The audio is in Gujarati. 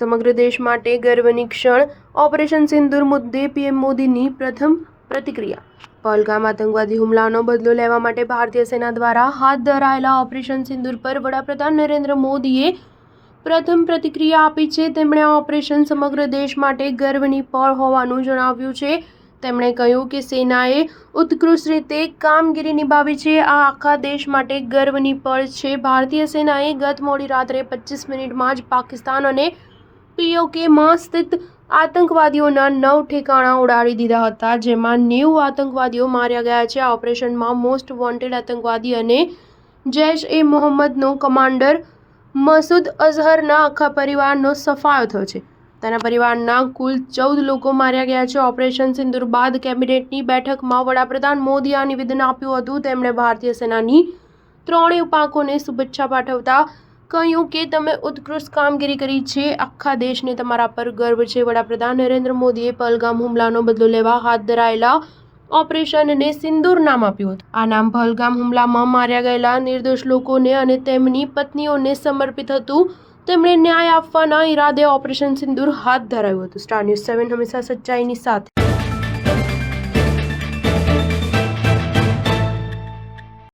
સમગ્ર દેશ માટે ગર્વની ક્ષણ। ઓપરેશન સિંદૂર મુદ્દે પીએમ મોદીની પ્રથમ પ્રતિક્રિયા। પહલગામ આતંકવાદી હુમલાનો બદલો લેવા માટે ભારતીય સેના દ્વારા હાથ ધરાયેલા ઓપરેશન સિંદૂર પર વડાપ્રધાન નરેન્દ્ર મોદીએ પ્રથમ પ્રતિક્રિયા આપી છે। તેમણે આ ઓપરેશન સમગ્ર દેશ માટે ગર્વની પળ હોવાનું જણાવ્યું છે। તેમણે કહ્યું કે સેનાએ ઉત્કૃષ્ટ રીતે કામગીરી નિભાવી છે। આ આખા દેશ માટે ગર્વની પળ છે। ભારતીય સેનાએ ગત મોડી રાત્રે 25 મિનિટમાં જ પાકિસ્તાન અને POKમાં સ્થિત આતંકવાદીઓના 9 ઠેકાણા ઉડાડી દીધા હતા, જેમાં 90 આતંકવાદીઓ માર્યા ગયા છે। આ ઓપરેશનમાં મોસ્ટ વોન્ટેડ આતંકવાદી અને જૈશ-એ-મોહમ્મદનો કમાન્ડર મસૂદ અઝહરના આખા પરિવારનો સફાયો થયો છે। તેના પરિવારના કુલ 14 લોકો માર્યા ગયા છે। ઓપરેશન સિંદૂર બાદ કેબિનેટની બેઠકમાં વડાપ્રધાન મોદીએ આ નિવેદન આપ્યું હતું। તેમણે ભારતીય સેનાની ત્રણેય પાંખોને શુભેચ્છા પાઠવતા કહ્યું કે તમે ઉત્કૃષ્ટ કામગીરી કરી છે। આખા દેશને તમારા પર ગર્વ છે। વડાપ્રધાન નરેન્દ્ર મોદીએ પહલગામ હુમલાનો બદલો લેવા હાથ ધરાયેલા ઓપરેશનને સિંદૂર નામ આપ્યું હતું। આ નામ પહલગામ હુમલામાં માર્યા ગયેલા નિર્દોષ લોકોને અને તેમની પત્નીઓને સમર્પિત હતું। તેમણે ન્યાય આપવાના ઈરાદે ઓપરેશન સિંદૂર હાથ ધરાયું હતું। સ્ટાર ન્યૂઝ 7 હંમેશા સચ્ચાઈની સાથે।